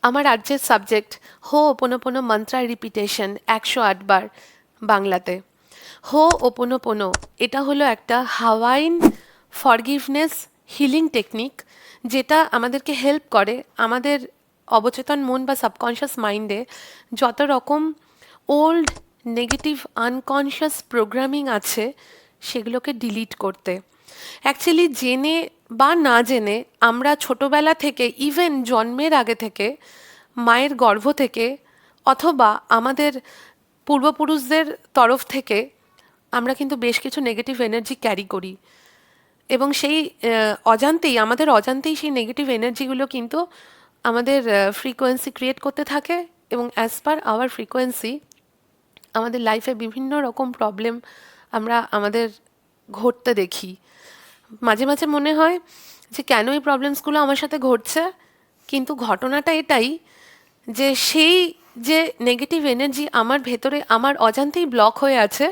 আমার রাজ্যের সাবজেক্ট হো ওপোনোপোনো মন্ত্রা রিপিটেশন 108 বার বাংলাতে। হো ওপোনোপোনো এটা হলো একটা হাওয়াইন ফরগিভনেস হিলিং টেকনিক, যেটা আমাদেরকে হেল্প করে আমাদের অবচেতন মন বা সাবকনশিয়াস মাইন্ডে যত রকম ওল্ড নেগেটিভ আনকনশিয়াস প্রোগ্রামিং আছে সেগুলোকে ডিলিট করতে। অ্যাকচুয়ালি জেনে বা না জেনে আমরা ছোটবেলা থেকে, ইভেন জন্মের আগে থেকে, মায়ের গর্ভ থেকে অথবা আমাদের পূর্বপুরুষদের তরফ থেকে আমরা কিন্তু বেশ কিছু নেগেটিভ এনার্জি ক্যারি করি, এবং সেই আমাদের অজান্তেই সেই নেগেটিভ এনার্জিগুলো কিন্তু আমাদের ফ্রিকোয়েন্সি ক্রিয়েট করতে থাকে, এবং অ্যাজ পার আওয়ার ফ্রিকোয়েন্সি আমাদের লাইফে বিভিন্ন রকম প্রবলেম আমরা আমাদের ঘটতে দেখি। মাঝে মাঝে মনে হয় যে কেন এই প্রবলেমসগুলো আমার সাথে ঘটছে, কিন্তু ঘটনাটা এটাই যে সেই যে নেগেটিভ এনার্জি আমার ভেতরে আমার অজান্তেই ব্লক হয়ে আছে,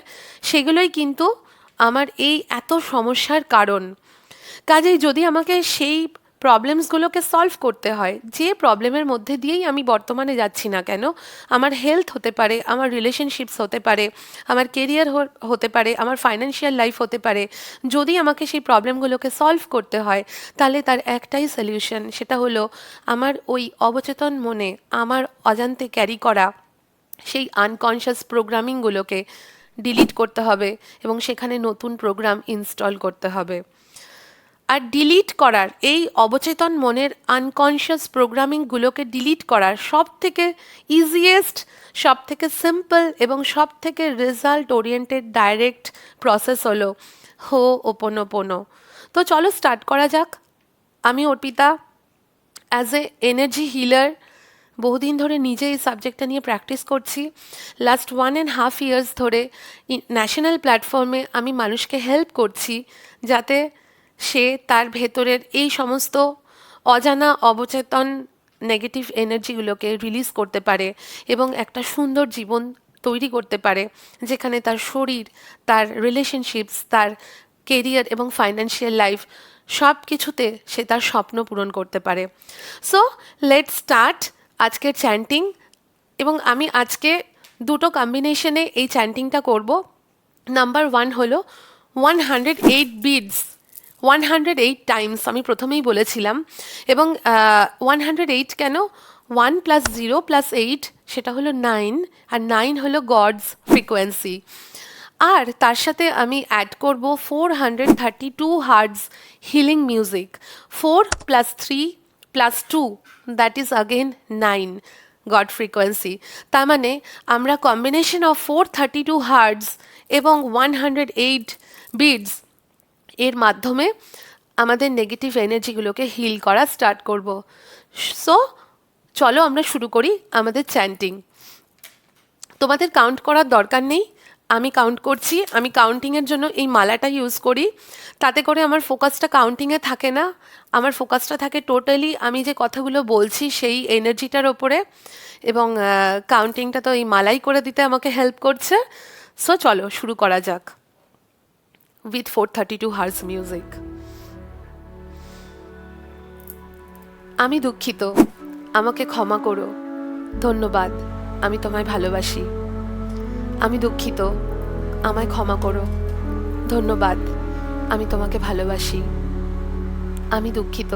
সেগুলোই কিন্তু আমার এই এত সমস্যার কারণ। কাজেই যদি আমাকে সেই প্রবলেমসগুলোকে সলভ করতে হয়, যে প্রবলেমের মধ্যে দিয়েই আমি বর্তমানে যাচ্ছি না কেন, আমার হেলথ হতে পারে, আমার রিলেশনশিপস হতে পারে, আমার কেরিয়ার হতে পারে, আমার ফাইন্যান্সিয়াল লাইফ হতে পারে, যদি আমাকে সেই প্রবলেমগুলোকে সলভ করতে হয়, তাহলে তার একটাই সলিউশন, সেটা হলো আমার ওই অবচেতন মনে আমার অজান্তে ক্যারি করা সেই আনকনশিয়াস প্রোগ্রামিংগুলোকে ডিলিট করতে হবে, এবং সেখানে নতুন প্রোগ্রাম ইনস্টল করতে হবে। আর ডিলিট করার এই অবচেতন মনের আনকনশিয়াস প্রোগ্রামিংগুলোকে ডিলিট করার সব থেকে ইজিয়েস্ট, সব থেকে সিম্পল এবং সব থেকে রেজাল্ট ওরিয়েন্টেড ডাইরেক্ট প্রসেস হলো হো ওপোনোপোনো। তো চলো স্টার্ট করা যাক। আমি Arpita, as a energy healer বহুদিন ধরে নিজে এই সাবজেক্টটা নিয়ে প্র্যাকটিস করছি। লাস্ট 1.5 ইয়ার্স ধরে ন্যাশনাল প্ল্যাটফর্মে আমি মানুষকে হেল্প করছি যাতে সে তার ভেতরের এই সমস্ত অজানা অবচেতন নেগেটিভ এনার্জিগুলোকে রিলিজ করতে পারে এবং একটা সুন্দর জীবন তৈরি করতে পারে, যেখানে তার শরীর, তার রিলেশনশিপস, তার কেরিয়ার এবং ফাইন্যান্সিয়াল লাইফ সব কিছুতে সে তার স্বপ্ন পূরণ করতে পারে। সো লেটস স্টার্ট আজকের চ্যান্টিং। এবং আমি আজকে দুটো কম্বিনেশনে এই চ্যান্টিংটা করব। নাম্বার 1 হলো 108 বিডস, 108 টাইমস, আমি প্রথমেই বলেছিলাম। এবং 108 কেন, 1 + 0 + 8 সেটা হলো 9, আর 9 হলো গডস ফ্রিকোয়েন্সি। আর তার সাথে আমি অ্যাড করব 432 hertz healing music. 4 + 3 + 2 that is again 9 god frequency. তার মানে আমরা কম্বিনেশন অফ 432 হার্টজ এবং 108 বিডস এর মাধ্যমে আমাদের নেগেটিভ এনার্জিগুলোকে হিল করা স্টার্ট করব। সো চলো আমরা শুরু করি আমাদের চ্যান্টিং। তোমাদের কাউন্ট করার দরকার নেই, আমি কাউন্ট করছি। আমি কাউন্টিংয়ের জন্য এই মালাটা ইউজ করি, তাতে করে আমার ফোকাসটা কাউন্টিংয়ে থাকে না, আমার ফোকাসটা থাকে টোটালি আমি যে কথাগুলো বলছি সেই এনার্জিটার ওপরে, এবং কাউন্টিংটা তো এই মালাই করে দিতে আমাকে হেল্প করছে। সো চলো শুরু করা যাক উইথ 432 হার্জ মিউজিক। আমি দুঃখিত, আমাকে ক্ষমা করো, ধন্যবাদ, আমি তোমায় ভালোবাসি। আমি দুঃখিত, আমায় ক্ষমা করো, ধন্যবাদ, আমি তোমাকে ভালোবাসি। আমি দুঃখিত,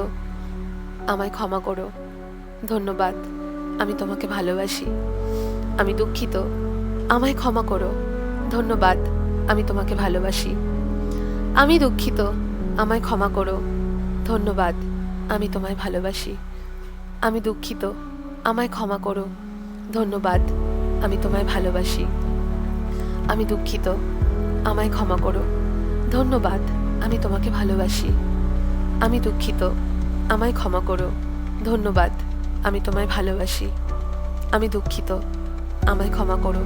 আমায় ক্ষমা করো, ধন্যবাদ, আমি তোমাকে ভালোবাসি। আমি দুঃখিত, আমায় ক্ষমা করো, ধন্যবাদ, আমি তোমাকে ভালোবাসি। আমি দুঃখিত, আমায় ক্ষমা করো, ধন্যবাদ, আমি তোমায় ভালোবাসি। আমি দুঃখিত, আমায় ক্ষমা করো, ধন্যবাদ, আমি তোমায় ভালোবাসি। আমি দুঃখিত, আমায় ক্ষমা করো, ধন্যবাদ, আমি তোমাকে ভালোবাসি। আমি দুঃখিত, আমায় ক্ষমা করো, ধন্যবাদ, আমি তোমায় ভালোবাসি। আমি দুঃখিত, আমায় ক্ষমা করো,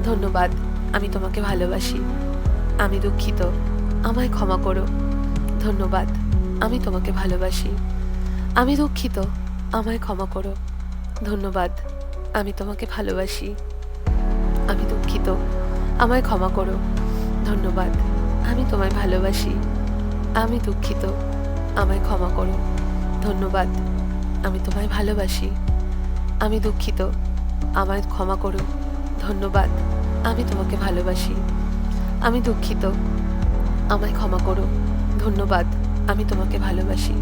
ধন্যবাদ, আমি তোমাকে ভালোবাসি। আমি দুঃখিত, আমায় ক্ষমা করো, ধন্যবাদ, আমি তোমাকে ভালোবাসি। আমি দুঃখিত, আমায় ক্ষমা করো, ধন্যবাদ, আমি তোমাকে ভালোবাসি। আমি দুঃখিত, আমায় ক্ষমা করো, ধন্যবাদ, আমি তোমায় ভালোবাসি। আমি দুঃখিত, আমায় ক্ষমা করো, ধন্যবাদ, আমি তোমায় ভালোবাসি। আমি দুঃখিত, আমায় ক্ষমা করো, ধন্যবাদ, আমি তোমাকে ভালোবাসি। আমি দুঃখিত, আমায় ক্ষমা করো, ধন্যবাদ, আমি তোমাকে ভালোবাসি।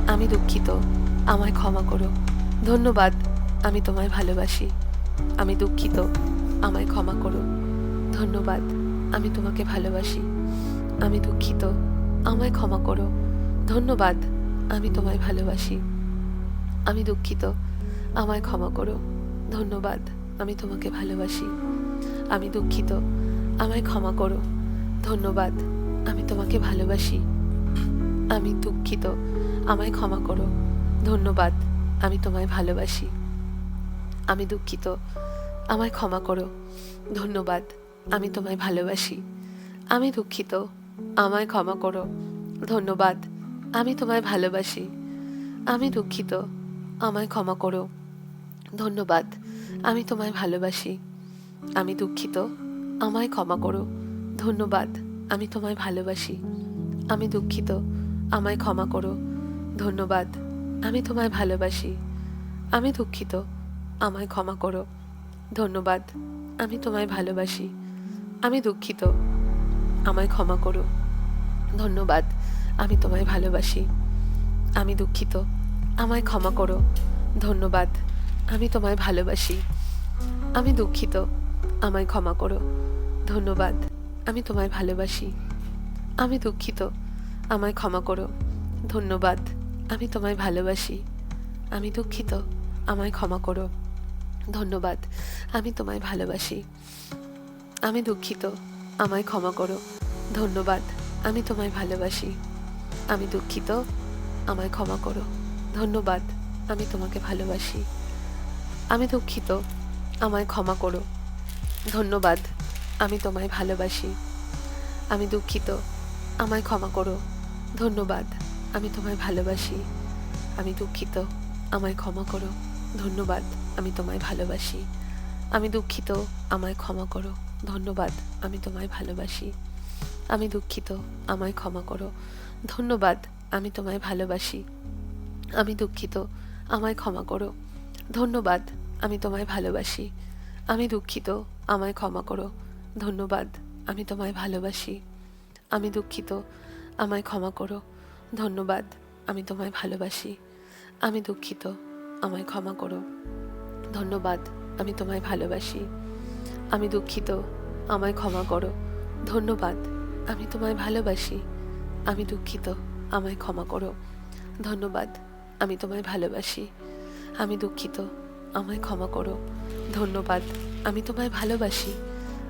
আমি দুঃখিত, আমায় ক্ষমা করো, ধন্যবাদ, আমি তোমায় ভালোবাসি। আমি দুঃখিত, আমায় ক্ষমা করো, ধন্যবাদ, আমি তোমাকে ভালোবাসি। আমি দুঃখিত, আমায় ক্ষমা করো, ধন্যবাদ, আমি তোমায় ভালোবাসি। আমি দুঃখিত, আমায় ক্ষমা করো, ধন্যবাদ, আমি তোমাকে ভালোবাসি। আমি দুঃখিত, আমায় ক্ষমা করো, ধন্যবাদ, আমি তোমাকে ভালোবাসি। আমি দুঃখিত, আমায় ক্ষমা করো, ধন্যবাদ, আমি তোমায় ভালোবাসি। আমি দুঃখিত, আমায় ক্ষমা করো, ধন্যবাদ, আমি তোমায় ভালোবাসি। আমি দুঃখিত, আমায় ক্ষমা করো, ধন্যবাদ, আমি তোমায় ভালোবাসি। আমি দুঃখিত, আমায় ক্ষমা করো, ধন্যবাদ, আমি তোমায় ভালোবাসি। আমি দুঃখিত, আমায় ক্ষমা করো, ধন্যবাদ, আমি তোমায় ভালোবাসি। আমি দুঃখিত, আমায় ক্ষমা করো, ধন্যবাদ, আমি তোমায় ভালোবাসি। আমি দুঃখিত, আমায় ক্ষমা করো, ধন্যবাদ, আমি তোমায় ভালোবাসি। আমি দুঃখিত, আমায় ক্ষমা করো, ধন্যবাদ, আমি তোমায় ভালোবাসি। আমি দুঃখিত, আমায় ক্ষমা করো, ধন্যবাদ, আমি তোমায় ভালোবাসি। আমি দুঃখিত, আমায় ক্ষমা করো, ধন্যবাদ, আমি তোমায় ভালোবাসি। আমি দুঃখিত, আমায় ক্ষমা করো, ধন্যবাদ, আমি তোমায় ভালোবাসি। আমি দুঃখিত, আমায় ক্ষমা করো, ধন্যবাদ, আমি তোমায় ভালোবাসি। আমি দুঃখিত, আমায় ক্ষমা করো, ধন্যবাদ, আমি তোমায় ভালোবাসি। আমি দুঃখিত, আমায় ক্ষমা করো, ধন্যবাদ, আমি তোমাকে ভালোবাসি। আমি দুঃখিত, আমায় ক্ষমা করো, ধন্যবাদ, আমি তোমায় ভালোবাসি। আমি দুঃখিত, আমায় ক্ষমা করো, ধন্যবাদ, আমি তোমায় ভালোবাসি। আমি দুঃখিত, আমায় ক্ষমা করো, ধন্যবাদ, আমি তোমায় ভালোবাসি। আমি দুঃখিত, আমায় ক্ষমা করো, ধন্যবাদ, আমি তোমায় ভালোবাসি। আমি দুঃখিত, আমায় ক্ষমা করো, ধন্যবাদ, আমি তোমায় ভালোবাসি। আমি দুঃখিত, আমায় ক্ষমা করো, ধন্যবাদ, আমি তোমায় ভালোবাসি। আমি দুঃখিত, আমায় ক্ষমা করো, ধন্যবাদ, আমি তোমায় ভালোবাসি। আমি দুঃখিত, আমায় ক্ষমা করো, ধন্যবাদ, আমি তোমায় ভালোবাসি। আমি দুঃখিত, আমায় ক্ষমা করো, ধন্যবাদ, আমি তোমায় ভালোবাসি। আমি দুঃখিত, আমায় ক্ষমা করো, ধন্যবাদ, আমি তোমায় ভালোবাসি। আমি দুঃখিত, আমায় ক্ষমা করো, ধন্যবাদ, আমি তোমায় ভালোবাসি। আমি দুঃখিত, আমায় ক্ষমা করো, ধন্যবাদ, আমি তোমায় ভালোবাসি। আমি দুঃখিত, আমায় ক্ষমা করো, ধন্যবাদ, আমি তোমায় ভালোবাসি। আমি দুঃখিত, আমায় ক্ষমা করো, ধন্যবাদ, আমি তোমায় ভালোবাসি।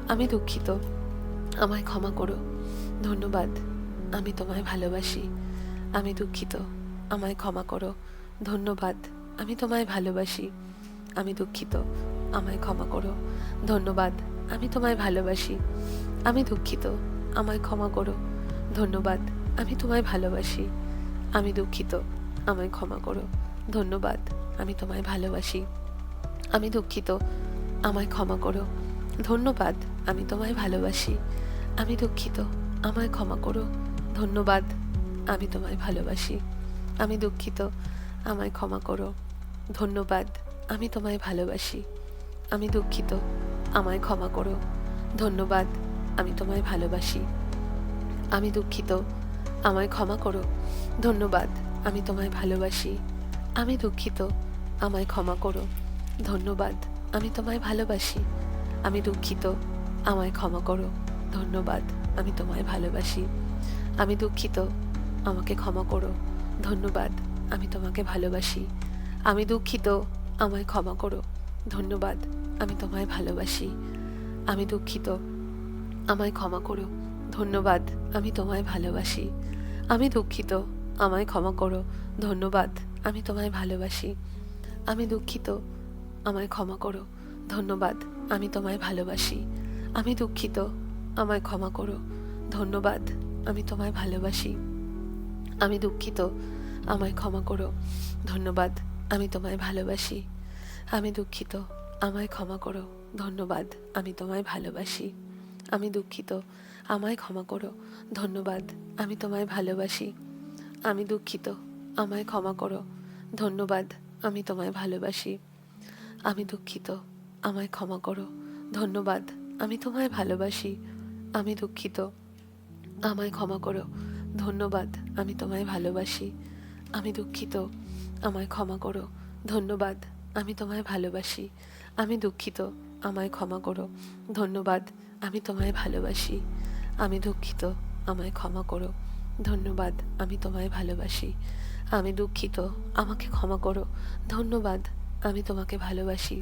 আমি দুঃখিত, আমায় ক্ষমা করো, ধন্যবাদ, আমি তোমায় ভালোবাসি। আমি দুঃখিত, আমায় ক্ষমা করো, ধন্যবাদ, আমি তোমায় ভালোবাসি। আমি দুঃখিত, আমায় ক্ষমা করো, ধন্যবাদ, আমি তোমায় ভালোবাসি। আমি দুঃখিত, আমায় ক্ষমা করো, ধন্যবাদ, আমি তোমায় ভালোবাসি। আমি দুঃখিত, আমায় ক্ষমা করো, ধন্যবাদ, আমি তোমায় ভালোবাসি। আমি দুঃখিত, আমায় ক্ষমা করো, ধন্যবাদ, আমি তোমায় ভালোবাসি। আমি দুঃখিত, আমায় ক্ষমা করো, ধন্যবাদ, আমি তোমায় ভালোবাসি। আমি দুঃখিত, আমায় ক্ষমা করো, ধন্যবাদ, আমি তোমায় ভালোবাসি। আমি দুঃখিত, আমায় ক্ষমা করো, ধন্যবাদ, আমি তোমায় ভালোবাসি। আমি দুঃখিত, আমায় ক্ষমা করো, ধন্যবাদ, আমি তোমায় ভালোবাসি। আমি দুঃখিত, আমাকে ক্ষমা করো, ধন্যবাদ, আমি তোমাকে ভালোবাসি। আমি দুঃখিত, আমায় ক্ষমা করো, ধন্যবাদ, আমি তোমায় ভালোবাসি। আমি দুঃখিত, আমায় ক্ষমা করো, ধন্যবাদ, আমি তোমায় ভালোবাসি। আমি দুঃখিত, আমায় ক্ষমা করো, ধন্যবাদ, আমি তোমায় ভালোবাসি। আমি দুঃখিত, আমায় ক্ষমা করো, ধন্যবাদ, আমি তোমায় ভালোবাসি। আমি দুঃখিত, আমায় ক্ষমা করো, ধন্যবাদ, আমি তোমায় ভালোবাসি। আমি দুঃখিত, আমায় ক্ষমা করো, ধন্যবাদ, আমি তোমায় ভালোবাসি। আমি দুঃখিত, আমায় ক্ষমা করো, ধন্যবাদ, আমি তোমায় ভালোবাসি। আমি দুঃখিত, আমায় ক্ষমা করো, ধন্যবাদ, আমি তোমায় ভালোবাসি। আমি দুঃখিত, আমায় ক্ষমা করো, ধন্যবাদ, আমি তোমায় ভালোবাসি। আমি দুঃখিত, আমায় ক্ষমা করো, ধন্যবাদ, আমি তোমায় ভালোবাসি। আমি দুঃখিত, আমায় ক্ষমা করো, ধন্যবাদ, আমি তোমায় ভালোবাসি। আমি দুঃখিত, আমায় ক্ষমা করো, ধন্যবাদ, আমি তোমায় ভালোবাসি। আমি দুঃখিত, আমায় ক্ষমা করো, ধন্যবাদ, আমি তোমায় ভালোবাসি। আমি দুঃখিত, আমায় ক্ষমা করো, ধন্যবাদ, আমি তোমায় ভালোবাসি। আমি দুঃখিত, আমাকে ক্ষমা করো, ধন্যবাদ, আমি তোমাকে ভালোবাসি।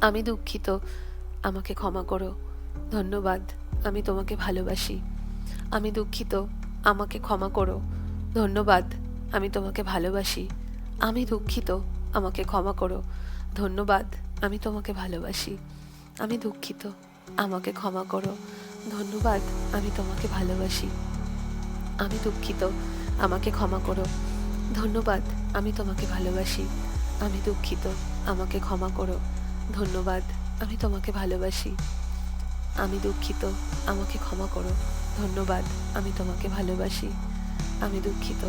আমি দুঃখিত, আমাকে ক্ষমা করো, ধন্যবাদ, আমি তোমাকে ভালোবাসি। আমি দুঃখিত, আমাকে ক্ষমা করো, ধন্যবাদ, আমি তোমাকে ভালোবাসি। আমি দুঃখিত, আমাকে ক্ষমা করো, ধন্যবাদ, আমি তোমাকে ভালোবাসি। আমি দুঃখিত, আমাকে ক্ষমা করো, ধন্যবাদ, আমি তোমাকে ভালোবাসি। আমি দুঃখিত, আমাকে ক্ষমা করো, ধন্যবাদ, আমি তোমাকে ভালোবাসি। আমি দুঃখিত, আমাকে ক্ষমা করো, ধন্যবাদ, আমি তোমাকে ভালোবাসি। আমি দুঃখিত, আমাকে ক্ষমা করো, ধন্যবাদ, আমি তোমাকে ভালোবাসি। আমি দুঃখিত,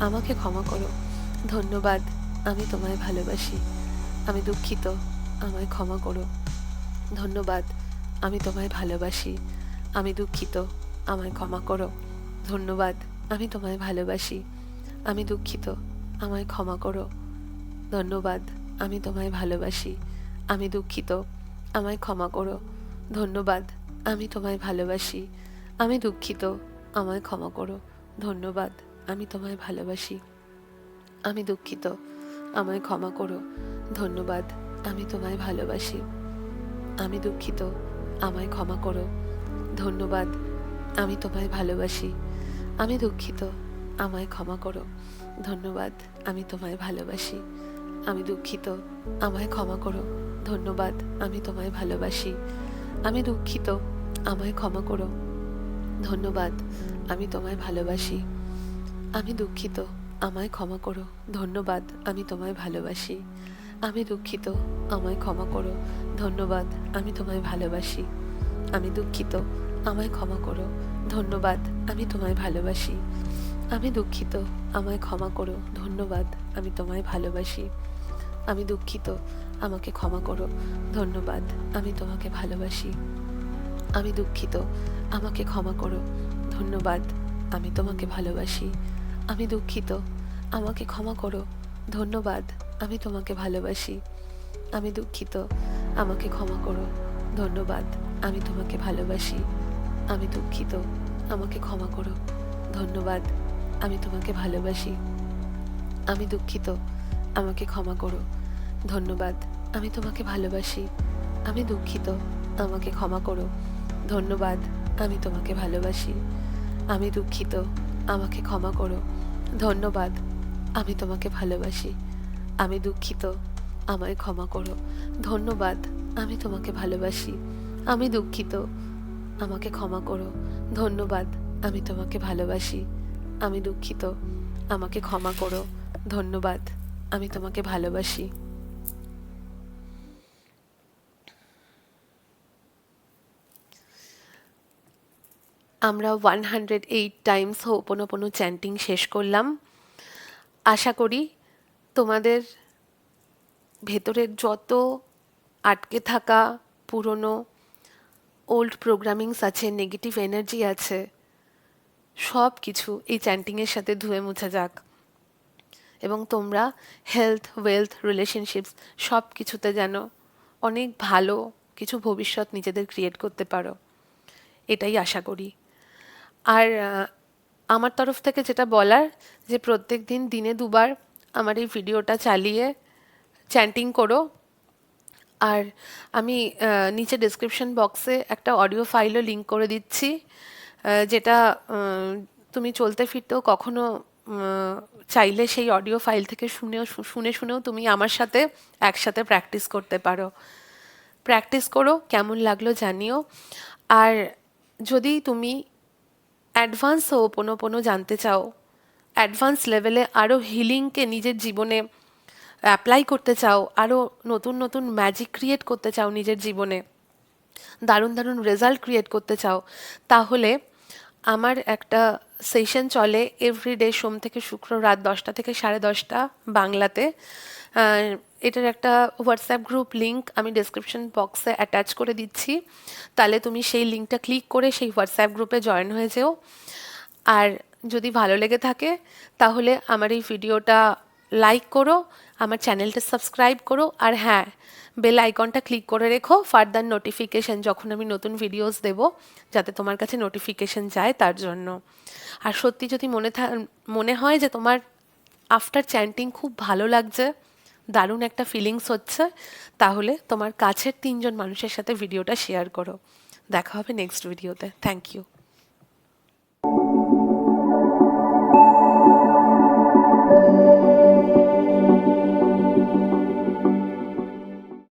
আমাকে ক্ষমা করো, ধন্যবাদ, আমি তোমায় ভালোবাসি। আমি দুঃখিত, আমায় ক্ষমা করো, ধন্যবাদ, আমি তোমায় ভালোবাসি। আমি দুঃখিত, আমায় ক্ষমা করো, ধন্যবাদ, আমি তোমায় ভালোবাসি। আমি দুঃখিত, আমায় ক্ষমা করো, ধন্যবাদ, আমি তোমায় ভালোবাসি। আমি দুঃখিত, আমায় ক্ষমা করো, ধন্যবাদ, আমি তোমায় ভালোবাসি। আমি দুঃখিত, আমায় ক্ষমা করো, ধন্যবাদ, আমি তোমায় ভালোবাসি। আমি দুঃখিত, আমায় ক্ষমা করো, ধন্যবাদ, আমি তোমায় ভালোবাসি। আমি দুঃখিত, আমায় ক্ষমা করো, ধন্যবাদ, আমি তোমায় ভালোবাসি। আমি দুঃখিত, আমায় ক্ষমা করো, ধন্যবাদ, আমি তোমায় ভালোবাসি। আমি দুঃখিত, আমায় ক্ষমা করো, ধন্যবাদ, আমি তোমায় ভালোবাসি। আমি দুঃখিত, আমায় ক্ষমা করো, ধন্যবাদ, আমি তোমায় ভালোবাসি। আমি দুঃখিত, আমায় ক্ষমা করো, ধন্যবাদ, আমি তোমায় ভালোবাসি। আমি দুঃখিত, আমায় ক্ষমা করো, ধন্যবাদ, আমি তোমায় ভালোবাসি। আমি দুঃখিত, আমায় ক্ষমা করো, ধন্যবাদ, আমি তোমায় ভালোবাসি। আমি দুঃখিত, আমায় ক্ষমা করো, ধন্যবাদ, আমি তোমায় ভালোবাসি। আমি দুঃখিত, আমাকে ক্ষমা করো, ধন্যবাদ, আমি তোমাকে ভালোবাসি। আমি দুঃখিত, আমাকে ক্ষমা করো, ধন্যবাদ, আমি তোমাকে ভালোবাসি। আমি দুঃখিত, আমাকে ক্ষমা করো, ধন্যবাদ, আমি তোমাকে ভালোবাসি। আমি দুঃখিত, আমাকে ক্ষমা করো, ধন্যবাদ, আমি তোমাকে ভালোবাসি। আমি দুঃখিত, আমাকে ক্ষমা করো, ধন্যবাদ, আমি তোমাকে ভালোবাসি। আমি দুঃখিত, আমাকে ক্ষমা করো, ধন্যবাদ, আমি তোমাকে ভালোবাসি। আমি দুঃখিত, আমাকে ক্ষমা করো, ধন্যবাদ, আমি তোমাকে ভালোবাসি। আমি দুঃখিত, আমাকে ক্ষমা করো, ধন্যবাদ, আমি তোমাকে ভালোবাসি। আমি দুঃখিত, আমায় ক্ষমা করো, ধন্যবাদ, আমি তোমাকে ভালোবাসি। আমি দুঃখিত, আমাকে ক্ষমা করো, ধন্যবাদ, আমি তোমাকে ভালোবাসি। আমি দুঃখিত, আমাকে ক্ষমা করো, ধন্যবাদ, আমি তোমাকে ভালোবাসি। আমরা 108 টাইমস হোপোনোপোনো চ্যান্টিং শেষ করলাম। আশা করি তোমাদের ভেতরের যত আটকে থাকা পুরনো ওল্ড প্রোগ্রামিংস আছে, নেগেটিভ এনার্জি আছে, সব কিছু এই চ্যান্টিংয়ের সাথে ধুয়ে মুছে যাক এবং তোমরা হেলথ, ওয়েলথ, রিলেশনশিপস সব কিছুতে যেন অনেক ভালো কিছু ভবিষ্যৎ নিজেদের ক্রিয়েট করতে পারো, এটাই আশা করি। আর আমার তরফ থেকে যেটা বলার, যে প্রত্যেক দিন দিনে দুবার আমার এই ভিডিওটা চালিয়ে চ্যান্টিং করো। আর আমি নিচে ডেসক্রিপশন বক্সে একটা অডিও ফাইলও লিঙ্ক করে দিচ্ছি, যেটা তুমি চলতে ফিরতেও কখনো চাইলে সেই অডিও ফাইল থেকে শুনেও তুমি আমার সাথে একসাথে প্র্যাকটিস করতে পারো। প্র্যাকটিস করো, কেমন লাগলো জানিও। আর যদি তুমি অ্যাডভান্স হোপোনোপোনো জানতে চাও, অ্যাডভান্স লেভেলে আরও হিলিংকে নিজের জীবনে অ্যাপ্লাই করতে চাও, আরও নতুন নতুন ম্যাজিক ক্রিয়েট করতে চাও নিজের জীবনে, দারুণ দারুণ রেজাল্ট ক্রিয়েট করতে চাও, তাহলে আমার একটা সেশন চলে এভরিডে সোম থেকে শুক্র রাত 10টা থেকে 10:30 বাংলাতে। আর এটার একটা হোয়াটসঅ্যাপ গ্রুপ লিংক আমি ডেসক্রিপশন বক্সে অ্যাটাচ করে দিচ্ছি, তাহলে তুমি সেই লিঙ্কটা ক্লিক করে সেই হোয়াটসঅ্যাপ গ্রুপে জয়েন হয়ে যেও। আর যদি ভালো লেগে থাকে তাহলে আমার এই ভিডিওটা লাইক করো, আমার চ্যানেলটা সাবস্ক্রাইব করো, আর হ্যাঁ, বেল আইকনটা ক্লিক করে রেখো ফার্দার নোটিফিকেশন যখন আমি নতুন ভিডিওস দেব, যাতে তোমার কাছে নোটিফিকেশন যায় তার জন্য। আর সত্যি যদি মনে হয় যে তোমার আফটার চ্যান্টিং খুব ভালো লাগছে, দারুণ একটা ফিলিংস হচ্ছে, তাহলে তোমার কাছের 3জন মানুষের সাথে ভিডিওটা শেয়ার করো। দেখা হবে নেক্সট ভিডিওতে। Thank you.